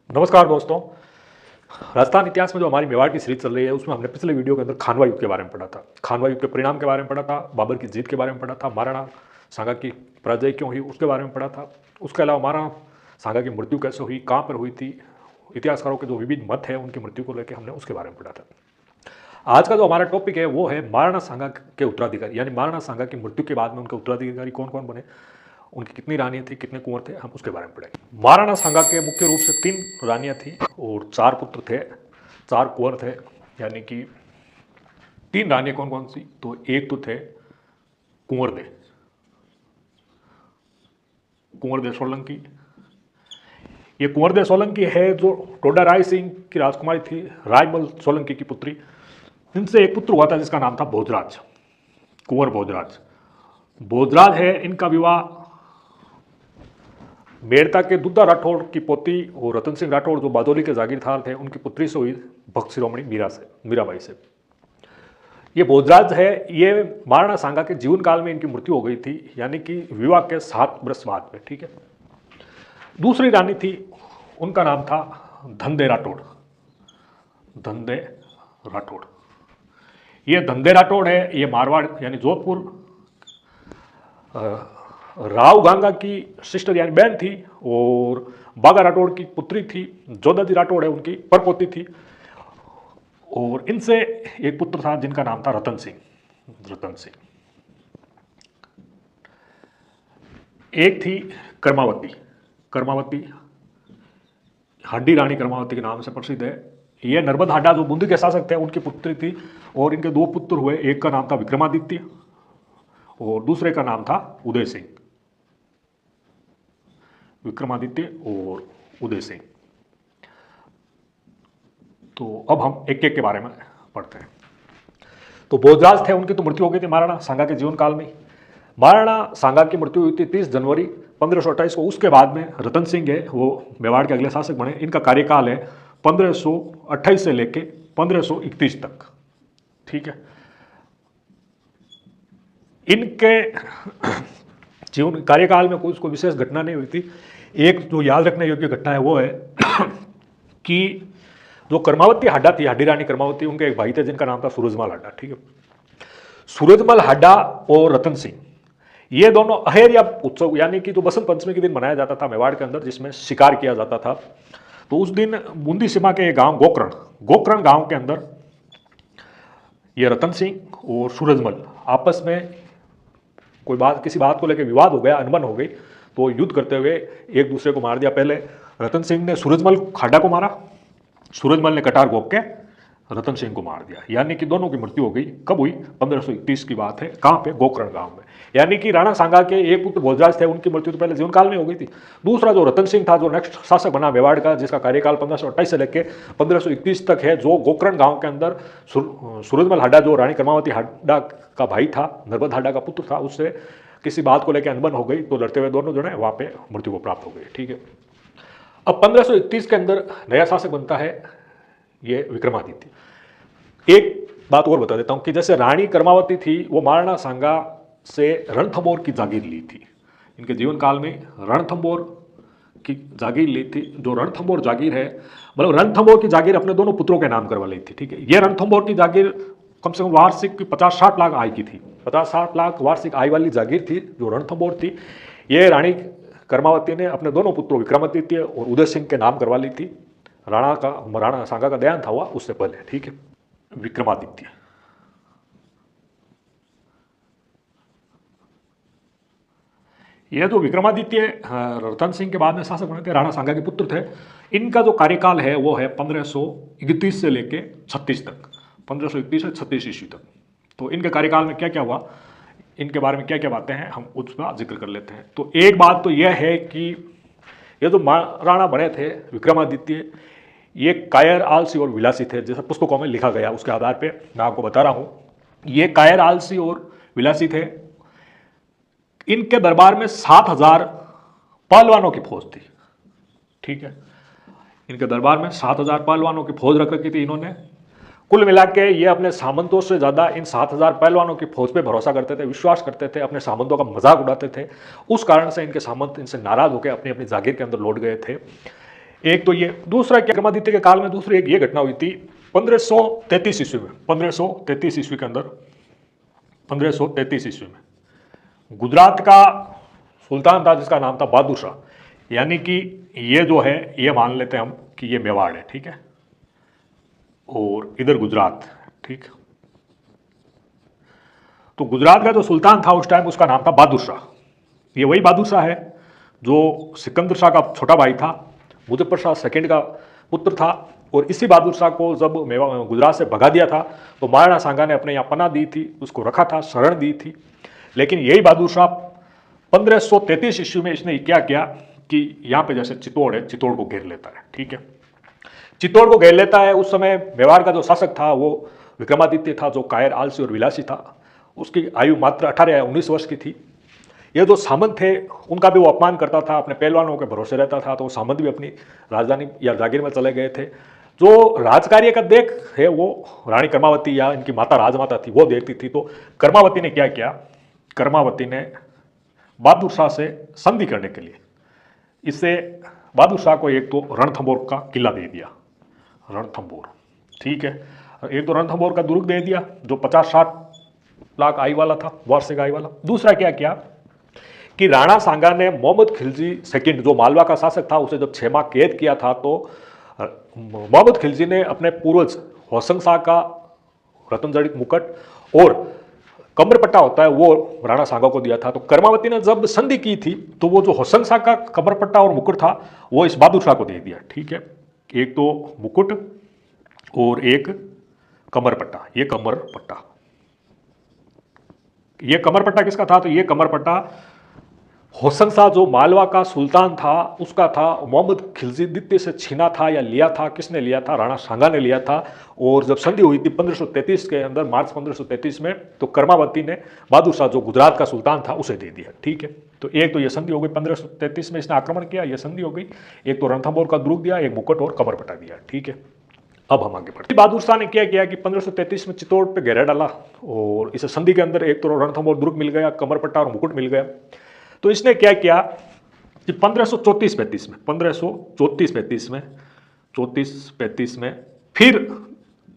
नमस्कार दोस्तों। राजस्थान इतिहास में जो हमारी मेवाड़ की सीरीज चल रही है उसमें हमने पिछले वीडियो के अंदर खानवा युद्ध के बारे में पढ़ा था। खानवा युद्ध के परिणाम के बारे में पढ़ा था, बाबर की जीत के बारे में पढ़ा था, महाराणा सांगा की पराजय क्यों हुई उसके बारे में पढ़ा था। उसके अलावा महाराणा सांगा की मृत्यु कैसे हुई, कहाँ पर हुई थी, इतिहासकारों के जो विविध मत है उनकी मृत्यु को लेकर हमने उसके बारे में पढ़ा था। आज का जो हमारा टॉपिक है वो है महाराणा सांगा के उत्तराधिकारी, यानी महाराणा सांगा की मृत्यु के बाद में उनके उत्तराधिकारी कौन कौन बने, उनकी कितनी रानियाँ थी, कितने कुंवर थे, हम उसके बारे में पढ़ेंगे। महाराणा सांगा के मुख्य रूप से 3 रानियाँ थी और 4 पुत्र थे, 4 कुंवर थे। यानी कि 3 रानियाँ कौन कौन सी, तो एक तो थे कुंवर दे सोलंकी। ये कुंवर दे सोलंकी है जो टोडा राय सिंह की राजकुमारी थी, रायमल सोलंकी की पुत्री। इनसे एक पुत्र हुआ था जिसका नाम था भोजराज, कुंवर भोजराज। भोजराज है, इनका विवाह मेड़ता के दुद्धा राठौड़ की पोती और रतन सिंह राठौड़ जो बादोली के जागीरदार थे उनकी पुत्री से हुई, भक्त शिरोमणि मीराबाई से। ये भोजराज है, ये महाराणा सांगा के जीवन काल में इनकी मृत्यु हो गई थी, यानी कि विवाह के 7 वर्ष बाद में। ठीक है। दूसरी रानी थी, उनका नाम था धनदे राठौड़। ये धनदे राठौड़ है, ये मारवाड़ यानी जोधपुर राव गांगा की सिस्टर यानी बहन थी और बागा राठौड़ की पुत्री थी। जोधाजी राठौड़ है उनकी परपोती थी और इनसे एक पुत्र था जिनका नाम था रतन सिंह। एक थी कर्मावती, हाडी रानी कर्मावती के नाम से प्रसिद्ध है। यह नर्मद हाडा जो बूंदी के शासक थे उनकी पुत्री थी और इनके 2 पुत्र हुए, एक का नाम था विक्रमादित्य और दूसरे का नाम था उदय सिंह। तो अब हम एक एक के बारे में पढ़ते हैं। तो भोजराज थे, उनकी तो मृत्यु हो गई थी महाराणा सांगा के जीवन काल में। महाराणा सांगा की मृत्यु हुई थी 30 जनवरी 1528 को। उसके बाद में रतन सिंह है, वो मेवाड़ के अगले शासक बने। इनका कार्यकाल है 1528 से लेके 1531 तक। ठीक है। इनके जीवन कार्यकाल में कोई विशेष घटना नहीं हुई थी। एक जो याद रखने योग्य घटना है वो है कि जो कर्मावती हाडा थी, हाडी रानी कर्मावती, उनके एक भाई थे जिनका नाम था सूरजमल हाडा। ठीक है। सूरजमल हाडा और रतन सिंह ये दोनों अहेरिया उत्सव यानी कि जो बसंत पंचमी के दिन मनाया जाता था मेवाड़ के अंदर, जिसमें शिकार किया जाता था, तो उस दिन बूंदी सीमा के गांव गोकरण गांव के अंदर ये रतन सिंह और सूरजमल आपस में किसी बात को लेकर विवाद हो गया, अनबन हो गई, तो युद्ध करते हुए एक दूसरे को मार दिया। पहले रतन सिंह ने सूरजमल हाडा को मारा, सूरजमल ने कटार घोंप के रतन सिंह को मार दिया, यानी कि दोनों की मृत्यु हो गई। कब हुई? 1531 की बात है। कहाँ पे? गोकरण गांव में। यानी कि राणा सांगा के एक पुत्र भोजराज थे, उनकी मृत्यु तो पहले जीवन काल में हो गई थी। दूसरा जो रतन सिंह था, जो नेक्स्ट शासक बना मेवाड़ का, जिसका कार्यकाल 1528 से लेकर 1531 तक है, जो गोकरण गांव के अंदर सूरजमल हाडा जो रानी कर्मावती हाडा का भाई था, नर्मद हाडा का पुत्र था, उससे किसी बात को लेकर अनबन हो गई, तो लड़ते हुए दोनों जो है वहाँ पे मृत्यु को प्राप्त हो गई। ठीक है। अब 1531 के अंदर नया शासक बनता है ये विक्रमादित्य। एक बात और बता देता हूं कि जैसे रानी कर्मावती थी, वो महाराणा सांगा से रणथंभौर की जागीर ली थी। इनके जीवन काल में रणथंभौर की जागीर ली थी। जो रणथंभौर जागीर है, मतलब रणथंभौर की जागीर अपने दोनों पुत्रों के नाम करवा ली थी। ठीक है। ये रणथंभौर की जागीर कम से कम वार्षिक 50-60 लाख आय की थी। 50-60 लाख वार्षिक आय वाली जागीर थी जो रणथंभौर थी। ये रानी कर्मावती ने अपने दोनों पुत्रों विक्रमादित्य और उदय सिंह के नाम करवा ली थी। राणा सांगा का देहांत हुआ उससे पहले। ठीक है। विक्रमादित्य, ये जो विक्रमादित्य रतन सिंह के बाद में शासक बने थे, राणा सांगा के पुत्र थे। इनका जो कार्यकाल है वो है 1531 से लेके 36 तक, 1531 से 36 ईस्वी तक। तो इनके कार्यकाल में क्या क्या हुआ, इनके बारे में क्या क्या बातें हैं, हम उसका जिक्र कर लेते हैं। तो एक बात तो यह है कि ये जो महाराणा बने थे विक्रमादित्य, ये कायर, आलसी और विलासी थे, जैसा पुस्तकों में लिखा गया उसके आधार पे मैं आपको बता रहा हूं। ये कायर, आलसी और विलासी थे। इनके दरबार में 7,000 पहलवानों की फौज थी। ठीक है। इनके दरबार में 7,000 पहलवानों की फौज रख रखी थी इन्होंने। कुल मिला के ये अपने सामंतों से ज़्यादा इन 7,000 पहलवानों की फौज पे भरोसा करते थे, विश्वास करते थे, अपने सामंतों का मजाक उड़ाते थे। उस कारण से इनके सामंत इनसे नाराज होकर अपनी अपनी जागीर के अंदर लौट गए थे। एक तो ये, दूसरा क्या विक्रमादित्य के काल में दूसरी एक ये घटना हुई थी 1533 ईस्वी में। 1533 ईस्वी के अंदर, 1533 ईस्वी में गुजरात का सुल्तान था जिसका नाम था बहादुर शाह, यानी कि ये जो है ये मान लेते हैं हम कि ये मेवाड़ है, ठीक है, और इधर गुजरात, ठीक। तो गुजरात का जो सुल्तान था उस टाइम उसका नाम था बहादुर शाह। ये वही बहादुर शाह है जो सिकंदर शाह का छोटा भाई था, मुजफ्फर शाह सेकंड का पुत्र था। और इसी बहादुर शाह को जब गुजरात से भगा दिया था तो महाराणा सांगा ने अपने यहाँ पनाह दी थी, उसको रखा था, शरण दी थी। लेकिन यही बहादुर शाह 1533 ईस्वी में इसने क्या किया कि यहाँ पे जैसे चित्तौड़ है, चित्तौड़ को घेर लेता है, ठीक है, चित्तौड़ को घेर लेता है। उस समय मेवाड़ का जो शासक था वो विक्रमादित्य था, जो कायर, आलसी और विलासी था। उसकी आयु मात्र 18 या 19 वर्ष की थी। ये जो सामंत थे उनका भी वो अपमान करता था, अपने पहलवानों के भरोसे रहता था। तो वो सामंत भी अपनी राजधानी या जागीर में चले गए थे। जो राजकार्य का देख है वो रानी कर्मावती या इनकी माता राजमाता थी वो देखती थी। तो कर्मावती ने क्या किया, कर्मावती ने बहादुर शाह से संधि करने के लिए इससे बहादुर शाह को एक तो रणथंभौर का किला दे दिया, रणथंभौर, ठीक है। एक तो रणथंभौर का दुर्ग दे दिया जो 50-60 लाख आय वाला था, वार्षिक आय वाला। दूसरा क्या किया कि राणा सांगा ने मोहम्मद खिलजी सेकंड जो मालवा का शासक था उसे जब 6 माह कैद किया था तो मोहम्मद खिलजी ने अपने पूर्वज होशंग शाह का रत्न जड़ित मुकुट और कमरपट्टा होता है वो राणा सांगा को दिया था। तो कर्मावती ने जब संधि की थी तो वो जो होशंग शाह का कमरपट्टा और मुकुट था वो इस बहादुर शाह को दे दिया, ठीक है। एक तो मुकुट और एक कमरपट्टा। ये कमरपट्टा, ये कमरपट्टा किसका था, तो ये कमरपट्टा होशंग शाह जो मालवा का सुल्तान था उसका था। मोहम्मद खिलजी द्वितीय से छीना था या लिया था, किसने लिया था, राणा सांगा ने लिया था। और जब संधि हुई थी 1533 के अंदर, मार्च 1533 में, तो कर्मावती ने बहादुर शाह जो गुजरात का सुल्तान था उसे दे दिया, ठीक है। तो एक तो ये संधि हो गई 1533 में, इसने आक्रमण किया, ये संधि हो गई। एक तो रणथंभौर का दुर्ग दिया, एक मुकुट और कमरपट्टा दिया, ठीक है। अब हम आगे बढ़ते। बहादुर शाह ने क्या किया कि 1533 में चित्तौड़ पे घेरा डाला और इस संधि के अंदर एक तो रणथंभौर दुर्ग मिल गया, कमरपट्टा और मुकुट मिल गया। तो इसने क्या किया कि 1534-35 में, 1534-35 में फिर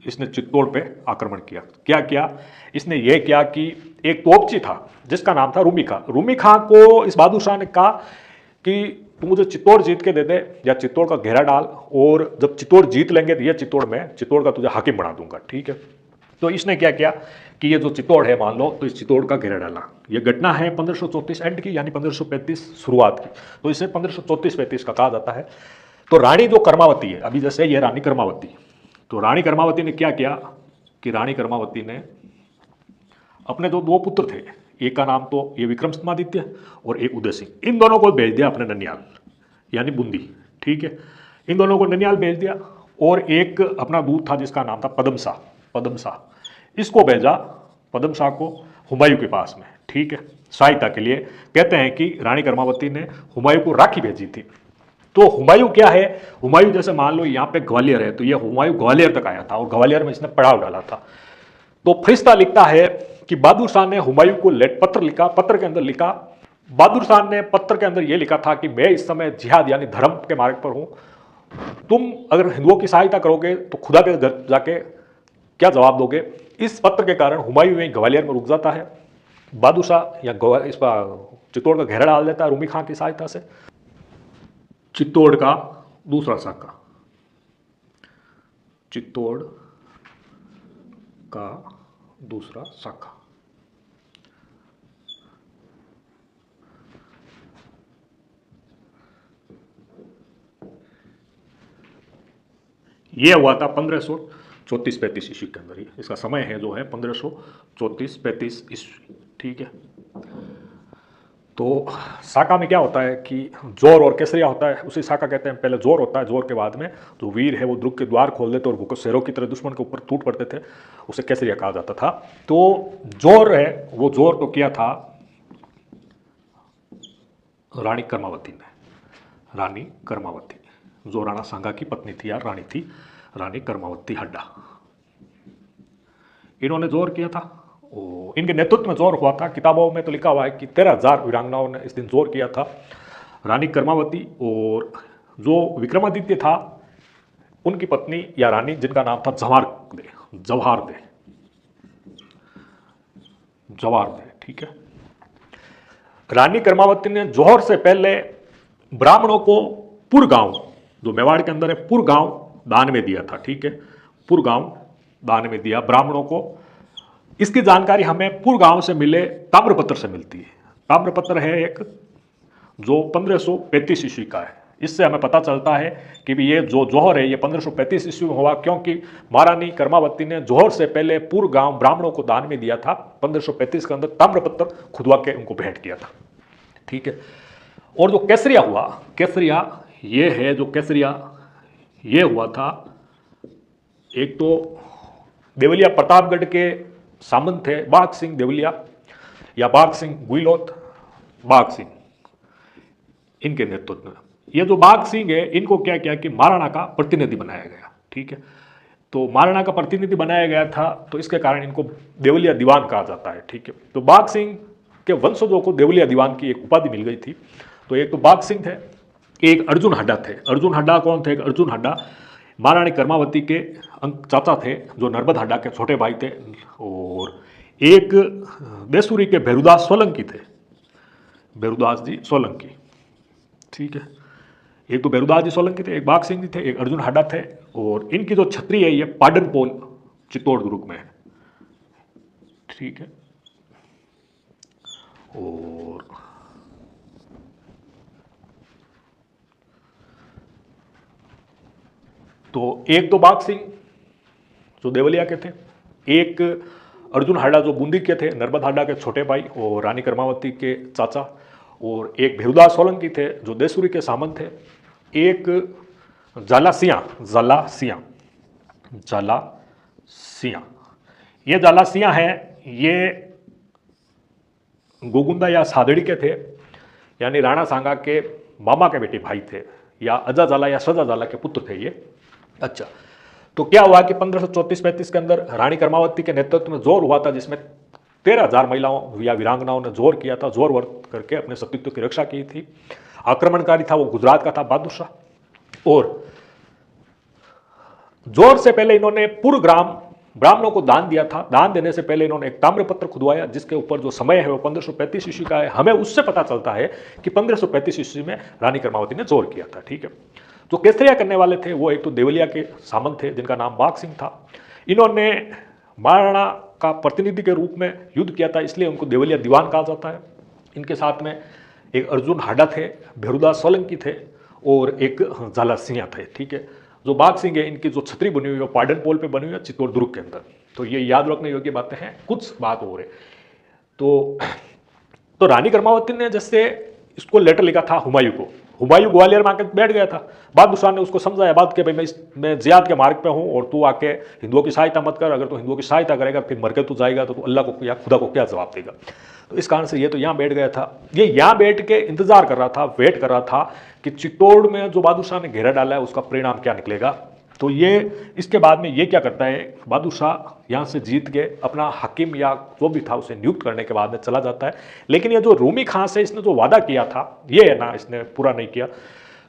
इसने चित्तौड़ पे आक्रमण किया। क्या किया इसने, यह किया कि एक तोपची था जिसका नाम था रूमी खां। रूमी खां को इस बहादुर शाह ने कहा कि तू मुझे चित्तौड़ जीत के दे दे या चित्तौड़ का घेरा डाल, और जब चित्तौड़ जीत लेंगे तो ये चित्तौड़ का तुझे हाकिम बना दूंगा, ठीक है। तो इसने क्या किया कि ये जो चित्तौड़ है मान लो, तो इस चित्तौड़ का घेरा डाला। ये घटना है 1534 एंड की, यानी 1535 शुरुआत की। तो इसे 1534-35 का कहा जाता है। तो रानी जो कर्मावती है, अभी जैसे ये रानी कर्मावती, तो रानी कर्मावती ने क्या किया कि रानी कर्मावती ने अपने जो 2 पुत्र थे, एक का नाम तो ये विक्रमादित्य और एक उदय सिंह, इन दोनों को भेज दिया अपने ननियाल यानी बूंदी, ठीक है। इन दोनों को ननियाल भेज दिया। और एक अपना दूत था जिसका नाम था पदम शाह, इसको भेजा पदम शाह को हुमायूं के पास में, ठीक है, सहायता के लिए। कहते हैं कि रानी कर्मावती ने हुमायूं को राखी भेजी थी। तो हुमायूं क्या है, हुमायूं जैसे मान लो यहाँ पे ग्वालियर है, तो ये हुमायूं ग्वालियर तक आया था और ग्वालियर में इसने पड़ाव डाला था। तो फरिश्ता लिखता है कि बहादुर शाह ने हुमायूं को पत्र लिखा। पत्र के अंदर लिखा, बहादुर शाह ने पत्र के अंदर यह लिखा था कि मैं इस समय जिहाद यानी धर्म के मार्ग पर हूं, तुम अगर हिंदुओं की सहायता करोगे तो खुदा के घर जाके क्या जवाब दोगे। इस पत्र के कारण हुमायूं वहीं ग्वालियर में रुक जाता है। बहादुर शाह या इस चित्तौड़ का घेरा डाल देता है रूमी खां की सहायता से। चित्तौड़ का दूसरा शाखा, चित्तौड़ का दूसरा शाखा, यह हुआ था 1534-35 ईस्वी के अंदर ही। इसका समय है जो है 1534-35 ईस्वी, ठीक है। तो शाखा में क्या होता है कि जोर और केसरिया होता है, उसी शाखा कहते हैं। पहले जोर होता है, जोर के बाद में जो वीर है वो दुर्ग के द्वार खोल देते और वो शेरों की तरह दुश्मन के ऊपर टूट पड़ते थे, उसे केसरिया कहा जाता था। तो जोर है, वो जोर तो किया था रानी कर्मावती ने, रानी कर्मावती जो राणा सांगा की पत्नी थी या रानी थी, रानी कर्मावती हड्डा, इन्होंने जोर किया था। इनके नेतृत्व में जोर हुआ था। किताबों में तो लिखा हुआ है कि 13,000 वीरांगनाओं ने इस दिन जोर किया था। रानी कर्मावती और जो विक्रमादित्य था उनकी पत्नी या रानी जिनका नाम था जवाहर दे, ठीक है। रानी कर्मावती ने जौहर से पहले ब्राह्मणों को पुर गांव, जो मेवाड़ के अंदर है, पुर गांव दान में दिया था, ठीक है। पुर गांव दान में दिया ब्राह्मणों को। इसकी जानकारी हमें पुर गांव से मिले ताम्रपत्र से मिलती है। ताम्रपत्र है एक जो 1535 ईस्वी का है। इससे हमें पता चलता है कि भी ये जो जौहर है ये 1535 ईस्वी में हुआ, क्योंकि महारानी कर्मावती ने जौहर से पहले पुर गांव ब्राह्मणों को दान में दिया था। 1535 के अंदर ताम्रपत्र खुदवा के उनको भेंट किया था, ठीक है। और जो केसरिया हुआ, केसरिया ये है, जो केसरिया ये हुआ था, एक तो देवलिया प्रतापगढ़ के सामंत थे बाघ सिंह देवलिया या बाघ सिंह गुइलोत, बाघ सिंह, इनके नेतृत्व में। ये जो बाघ सिंह है इनको क्या किया कि महाराणा का प्रतिनिधि बनाया गया, ठीक है। तो महाराणा का प्रतिनिधि बनाया गया था, तो इसके कारण इनको देवलिया दीवान कहा जाता है, ठीक है। तो बाघ सिंह के वंशजों को देवलिया दीवान की एक उपाधि मिल गई थी। तो एक तो बाघ सिंह थे, एक अर्जुन हड्डा थे। अर्जुन हड्डा कौन थे? अर्जुन हड्डा महारानी कर्मावती के चाचा थे, जो नर्मद हड्डा के छोटे भाई थे। और एक देसूरी के भैरुदास सोलंकी थे, भैरुदास जी सोलंकी, ठीक है। एक तो भैरुदास जी सोलंकी थे, एक बाघ सिंह जी थे, एक अर्जुन हड्डा थे। और इनकी जो छत्री है ये पाडनपोल चित्तौड़ दुर्ग में है, ठीक है। और तो एक तो बाघ सिंह जो देवलिया के थे, एक अर्जुन हाडा जो बूंदी के थे, नर्मद हाडा के छोटे भाई और रानी कर्मावती के चाचा। और एक भैरुदास सोलंकी थे जो देसूरी के सामंत थे। एक जाला सिया, ये जाला सिया है, ये गोगुंदा या सादड़ी के थे, यानी राणा सांगा के मामा के बेटे भाई थे, या अजा जाला या सजा जाला के पुत्र थे ये। अच्छा, तो क्या हुआ कि 1534-35 के अंदर रानी कर्मावती के नेतृत्व में जोर हुआ था, जिसमें 13,000 महिलाओं या वीरांगनाओं ने जोर किया था, जोर वर्त करके अपने सतीत्व की रक्षा की थी। आक्रमणकारी था वो गुजरात का था बहादुर शाह। और जोर से पहले इन्होंने पूर्व ग्राम ब्राह्मणों को दान दिया था। दान देने से पहले इन्होंने एक ताम्रपत्र खुदवाया, जिसके ऊपर जो समय है वो 1535 ईस्वी का है। हमें उससे पता चलता है कि 1535 ईस्वी में रानी कर्मावती ने जोर किया था, ठीक है। जो केसरिया करने वाले थे वो एक तो देवलिया के सामंत थे जिनका नाम बाघ सिंह था। इन्होंने महाराणा का प्रतिनिधि के रूप में युद्ध किया था, इसलिए उनको देवलिया दीवान कहा जाता है। इनके साथ में एक अर्जुन हाडा थे, भैरुदास सोलंकी थे और एक जाला सिंह थे, ठीक है। जो बाघ सिंह है इनकी जो छतरी बनी हुई है पाडनपोल पे बनी हुई है चित्तौड़ दुर्ग के अंदर। तो ये याद रखने योग्य बातें हैं। कुछ बात और है तो रानी कर्मावती ने जैसे इसको लेटर लिखा था हुमायूं को। हुमायूं ग्वालियर में आके बैठ गया था। बहादुर शाह ने उसको समझाया बात के भाई मैं जियाद के मार्ग पे हूँ और तू आके हिंदुओं की सहायता मत कर। अगर तू हिंदुओं की सहायता करेगा फिर मर के तू जाएगा तो तू अल्लाह को या खुदा को क्या जवाब देगा। तो इस कारण से ये तो यहाँ बैठ गया था। ये यहाँ बैठ के इंतजार कर रहा था, वेट कर रहा था कि चित्तौड़ में जो बहादुर शाह ने घेरा डाला है उसका परिणाम क्या निकलेगा। तो ये इसके बाद में ये क्या करता है, बहादुर शाह यहाँ से जीत के अपना हकीम या जो भी था उसे नियुक्त करने के बाद में चला जाता है। लेकिन ये जो रूमी खां से इसने जो वादा किया था ये है ना, इसने पूरा नहीं किया।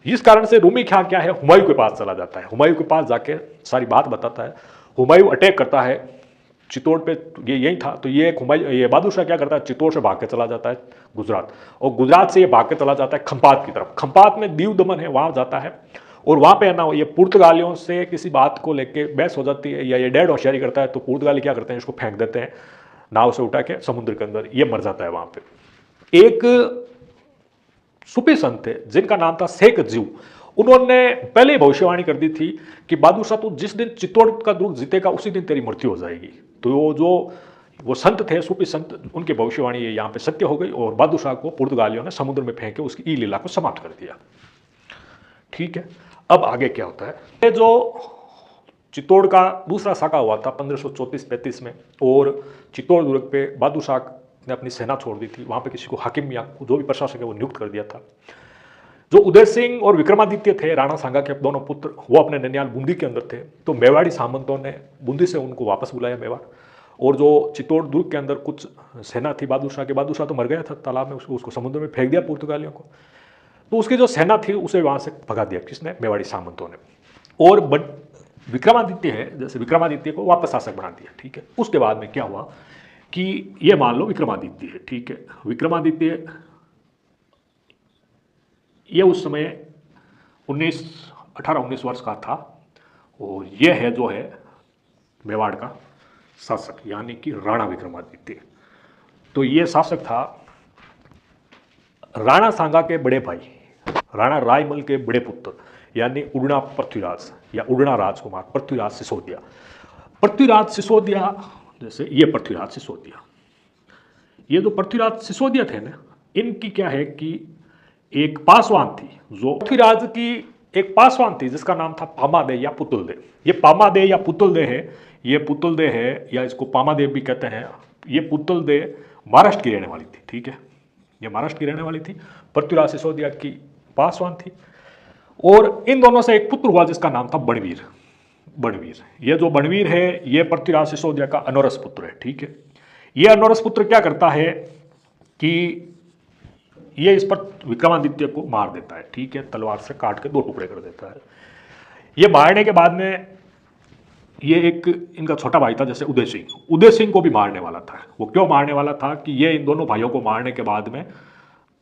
इस कारण से रूमी खां क्या है, हुमायूं के पास चला जाता है। हुमायूं के पास जाके सारी बात बताता है। हुमायूं अटैक करता है चित्तौड़ पे, ये यही था। तो ये बहादुर शाह क्या करता है, चित्तौड़ से भाग के चला जाता है गुजरात, और गुजरात से ये भाग के चला जाता है खंपात की तरफ। खंपात में दीव दमन है, वहाँ जाता है और वहाँ पे है ना ये पुर्तगालियों से किसी बात को लेके बहस हो जाती है या ये डेढ़ होशियारी करता है। तो पुर्तगाली क्या करते हैं, इसको फेंक देते हैं नाव से उठा के समुद्र के अंदर, ये मर जाता है वहाँ पे। एक सूफी संत थे जिनका नाम था शेख जीव। उन्होंने पहले भविष्यवाणी कर दी थी कि बहादुर शाह तो जिस दिन चित्तौड़ का दुर्ग जीतेगा उसी दिन तेरी मृत्यु हो जाएगी। तो वो संत थे, सूफी संत, उनकी भविष्यवाणी ये यहाँ पे सत्य हो गई और बहादुर शाह को पुर्तगालियों ने समुद्र में फेंक के उसकी ई लीला को समाप्त कर दिया, ठीक है। अब आगे क्या होता है, ये जो चित्तौड़ का दूसरा साका हुआ था 1534-35 में, और चित्तौड़ दुर्ग पे बहादुर शाह ने अपनी सेना छोड़ दी थी। वहाँ पे किसी को हाकिम या जो भी प्रशासक है वो नियुक्त कर दिया था। जो उदय सिंह और विक्रमादित्य थे, राणा सांगा के दोनों पुत्र, वो अपने ननियाल बूंदी के अंदर थे। तो मेवाड़ी सामंतों ने बूंदी से उनको वापस बुलाया मेवाड़। और जो चित्तौड़ दुर्ग के अंदर कुछ सेना थी बहादुर शाह के, बहादुर शाह तो मर गया था तालाब में, उसको समुद्र में फेंक दिया पुर्तगालियों को। तो उसकी जो सेना थी उसे वहाँ से भगा दिया, किसने? मेवाड़ी सामंतों ने। और विक्रमादित्य है, जैसे विक्रमादित्य को वापस शासक बना दिया, ठीक है। उसके बाद में क्या हुआ कि ये मान लो विक्रमादित्य है, ठीक है। विक्रमादित्य ये उस समय 18-19 वर्ष का था, और ये है जो है मेवाड़ का शासक, यानी कि राणा विक्रमादित्य। तो ये शासक था राणा सांगा के बड़े भाई, राणा रायमल के बड़े पुत्र, यानी उड़ना पृथ्वीराज या उड़ना राजकुमार पृथ्वीराज सिसोदिया। पृथ्वीराज सिसोदिया, जैसे ये पृथ्वीराज सिसोदिया, ये जो पृथ्वीराज सिसोदिया थे ना, इनकी क्या है कि एक पासवान थी, जो पृथ्वीराज की एक पासवान थी जिसका नाम था पामादे या पुतुलदे। ये पामादे या पुतुलदे है, ये पुतुलदे है या इसको पामादेव भी कहते हैं। ये पुतुलदे महाराष्ट्र की रहने वाली थी, ठीक है। ये महाराष्ट्र की रहने वाली थी, पृथ्वीराज सिसोदिया की पासवान थी। और इन दोनों से एक पुत्र हुआ जिसका नाम था बणवीर। बणवीर, ये जो बणवीर है ये पृथ्वीराज सिसोदिया का अनोरस पुत्र है, ठीक है। ये अनोरस पुत्र क्या करता है कि ये इस पर विक्रमादित्य को मार देता है, ठीक है। तलवार से काट के 2 टुकड़े कर देता है। ये मारने के बाद में ये एक इनका छोटा भाई था जैसे उदय सिंह को भी मारने वाला था। वो क्यों मारने वाला था कि ये इन दोनों भाइयों को मारने के बाद में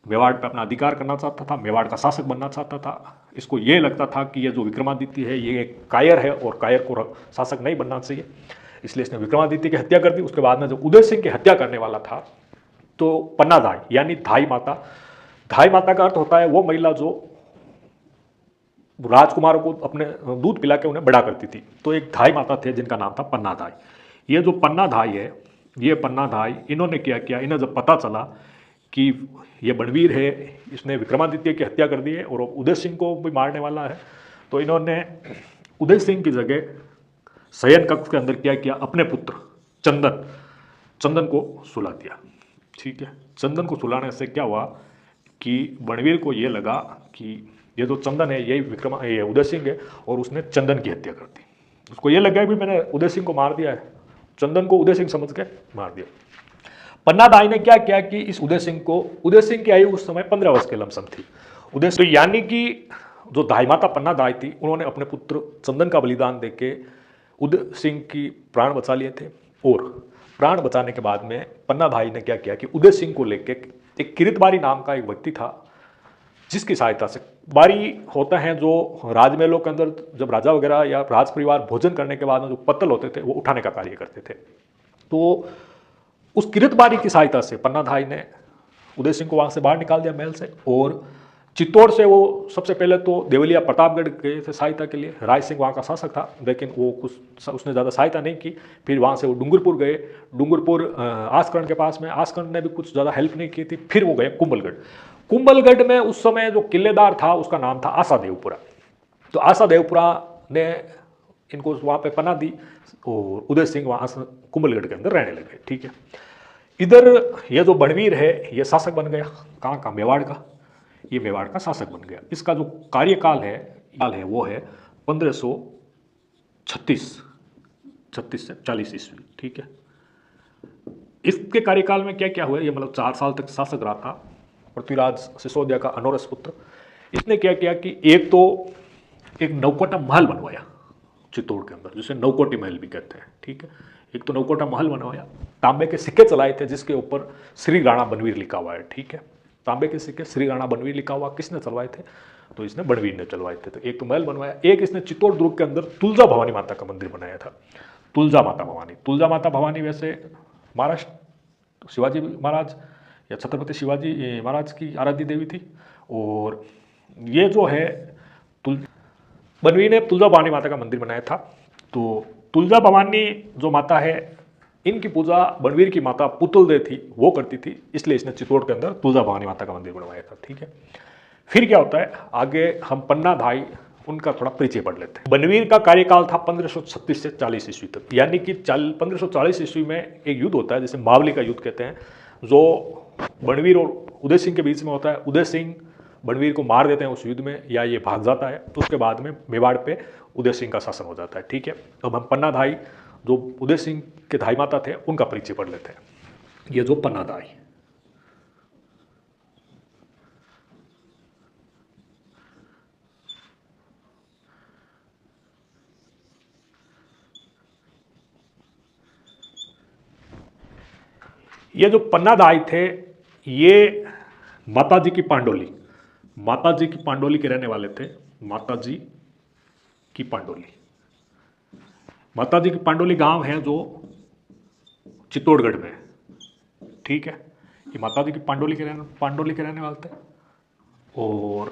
मेवाड़ पे अपना अधिकार करना चाहता था, मेवाड़ का शासक बनना चाहता था। इसको ये लगता था कि ये जो विक्रमादित्य है ये एक कायर है और कायर को शासक नहीं बनना चाहिए, इसलिए इसने विक्रमादित्य की हत्या कर दी। उसके बाद में जब उदय सिंह की हत्या करने वाला था तो पन्नाधाई यानी धाई माता, धाई माता का अर्थ होता है वो महिला जो राजकुमारों को अपने दूध पिला के उन्हें बड़ा करती थी। तो एक धाई माता थे जिनका नाम था पन्नाधाई। ये जो पन्नाधाई है, ये पन्नाधाई, इन्होंने क्या किया, इन्हें जब पता चला कि ये बणवीर है, इसने विक्रमादित्य की हत्या कर दी है और उदय सिंह को भी मारने वाला है, तो इन्होंने उदय सिंह की जगह शयन कक्ष के अंदर क्या किया, अपने पुत्र चंदन को सुला दिया, ठीक है। चंदन को सुलाने से क्या हुआ कि बणवीर को ये लगा कि ये जो चंदन है ये उदय सिंह है, और उसने चंदन की हत्या कर दी। उसको ये लगा कि मैंने उदय सिंह को मार दिया है, चंदन को उदय सिंह समझ के मार दिया। पन्नाधाई ने क्या किया कि इस उदय सिंह की आयु उस समय 15 वर्ष के लमसम थी। उदय सिंह यानी कि जो धाई माता पन्नाधाई थी, उन्होंने अपने पुत्र चंदन का बलिदान देके उदय सिंह की प्राण बचा लिए थे। और प्राण बचाने के बाद में पन्नाधाई ने क्या किया कि उदय सिंह को लेके एक किरितबारी नाम का एक व्यक्ति था, जिसकी सहायता से, बारी होता है जो राजमहलों के अंदर जब राजा वगैरह या राज परिवार भोजन करने के बाद में जो पत्तल होते थे वो उठाने का कार्य करते थे। तो उस किरितबारी की सहायता से पन्नाधाई ने उदय सिंह को वहां से बाहर निकाल दिया महल से, और चित्तौड़ से वो सबसे पहले तो देवलिया प्रतापगढ़ गए थे सहायता के लिए। राय सिंह वहाँ का शासक था, लेकिन वो कुछ उसने ज़्यादा सहायता नहीं की। फिर वहाँ से वो डूंगरपुर गए, डूंगरपुर आसकरण के पास में, आसकरण ने भी कुछ ज़्यादा हेल्प नहीं की थी। फिर वो गए कुंभलगढ़। कुंभलगढ़ में उस समय जो किलेदार था उसका नाम था आशादेवपुरा। तो आशादेवपुरा ने इनको वहाँ पे पनाह दी और उदय सिंह वहाँ कुंभलगढ़ के अंदर रहने लगे, ठीक है। इधर ये जो बणवीर है ये शासक बन गया, कहाँ का, मेवाड़ का। ये मेवाड़ का शासक बन गया। इसका जो कार्यकाल है वो है 1536 से 40 ईस्वी, ठीक है। इसके कार्यकाल में क्या क्या हुआ, ये मतलब 4 साल तक शासक रहा था पृथ्वीराज सिसोदिया का अनोरस पुत्र। इसने क्या किया कि एक नौकोटा महल बनवाया चित्तौड़ के अंदर, जिसे नौकोटी महल भी कहते हैं, ठीक है। एक तो नौकोटा महल बनवाया, तांबे के सिक्के चलाए थे जिसके ऊपर श्री राणा बनवीर लिखा हुआ है, ठीक है। तांबे के सिक्के श्री राणा बनवीर लिखा हुआ किसने चलवाए थे, तो इसने बनवीर ने चलवाए थे। तो एक तो महल बनवाया, एक इसने चित्तौड़ दुर्ग के अंदर तुलजा भवानी माता का मंदिर बनाया था। तुलजा माता भवानी वैसे महाराष्ट्र शिवाजी महाराज या छत्रपति शिवाजी महाराज की आराध्य देवी थी। और ये जो है बनवीर ने तुलजा भवानी माता का मंदिर बनाया था। तो तुलजा भवानी जो माता है, इनकी पूजा बनवीर की माता पुतुलदे थी वो करती थी, इसलिए इसने चित्तौड़ के अंदर तुलजा भवानी माता का मंदिर बनवाया था, ठीक है। फिर क्या होता है, आगे हम पन्नाधाई उनका थोड़ा परिचय पढ़ लेते हैं। बनवीर का कार्यकाल था 1536 से 40 ईस्वी तक, यानी कि 1540 ईस्वी में एक युद्ध होता है जिसे मावली का युद्ध कहते हैं, जो बनवीर और उदय सिंह के बीच में होता है। उदय सिंह बनवीर को मार देते हैं उस युद्ध में, या ये भाग जाता है। तो उसके बाद में मेवाड़ पे उदय सिंह का शासन हो जाता है, ठीक है। अब हम पन्नाधाई जो उदय सिंह के धाई माता थे उनका परिचय पढ़ लेते हैं। ये जो पन्नाधाई, ये जो पन्नादाई थे ये माताजी की पांडोली, माताजी की पांडोली के रहने वाले थे। माताजी की पांडोली, माताजी की पांडोली गांव है जो चित्तौड़गढ़ में, ठीक है। ये माताजी की पांडोली के रहने वाले थे। और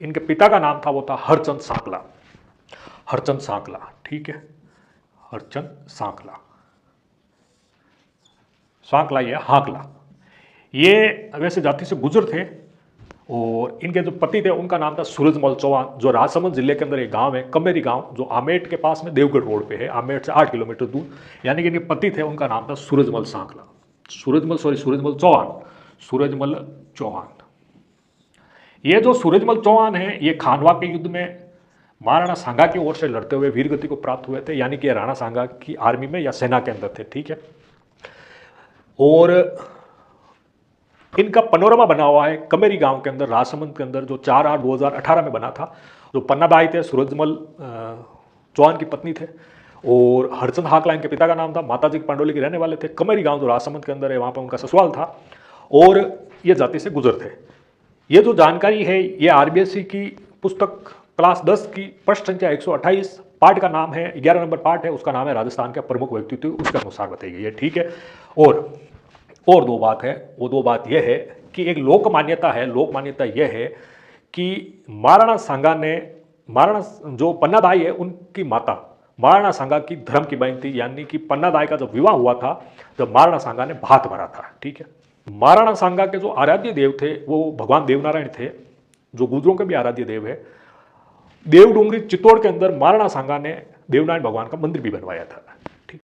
इनके पिता का नाम था, वो था हरचंद सांकला, हरचंद सांकला, ठीक है। हरचंद सांकला, सांकला ये हाकला, ये वैसे जाति से गुजर थे। और इनके जो पति थे उनका नाम था सूरजमल चौहान, जो राजसमंद जिले के अंदर एक गांव है कमेरी गांव, जो आमेट के पास में देवगढ़ रोड पे है, आमेट से 8 किलोमीटर दूर। यानी कि इनके पति थे, उनका नाम था सूरजमल सांकला, सूरजमल चौहान, सूरजमल चौहान। ये जो सूरजमल चौहान है ये खानवा के युद्ध में महाराणा सांगा की ओर से लड़ते हुए वीरगति को प्राप्त हुए थे, यानी कि राणा सांगा की आर्मी में या सेना के अंदर थे, ठीक है। और इनका पनोरमा बना हुआ है कमेरी गांव के अंदर, राजसमंद के अंदर, जो 4/8/2018 में बना था। जो पन्नादाई थे सूरजमल चौहान की पत्नी थे, और हरचंद हाकला इनके पिता का नाम था। माताजी की पांडोली के रहने वाले थे। कमेरी गांव जो राजसमंद के अंदर है, वहां पर उनका ससुराल था, और ये जाति से गुजर थे। ये जो जानकारी है ये आरबीएससी की पुस्तक क्लास 10 की प्रश्न संख्या 128, पाठ का नाम है, 11 नंबर पाठ है, उसका नाम है राजस्थान का प्रमुख व्यक्तित्व, उसके अनुसार बताई गई है, ठीक है। और दो बात है, वो दो बात यह है कि एक लोक मान्यता है, लोक मान्यता यह है कि महाराणा सांगा ने, महाराणा जो पन्नादाई है उनकी माता महाराणा सांगा की धर्म की बहन थी, यानी कि पन्नादाई का जब विवाह हुआ था जब महाराणा सांगा ने भात भरा था, ठीक है। महाराणा सांगा के जो आराध्य देव थे वो भगवान देवनारायण थे, जो गुजरों के भी आराध्य देव है। देवडूंगरी चित्तौड़ के अंदर महाराणा सांगा ने देवनारायण भगवान का मंदिर भी बनवाया था।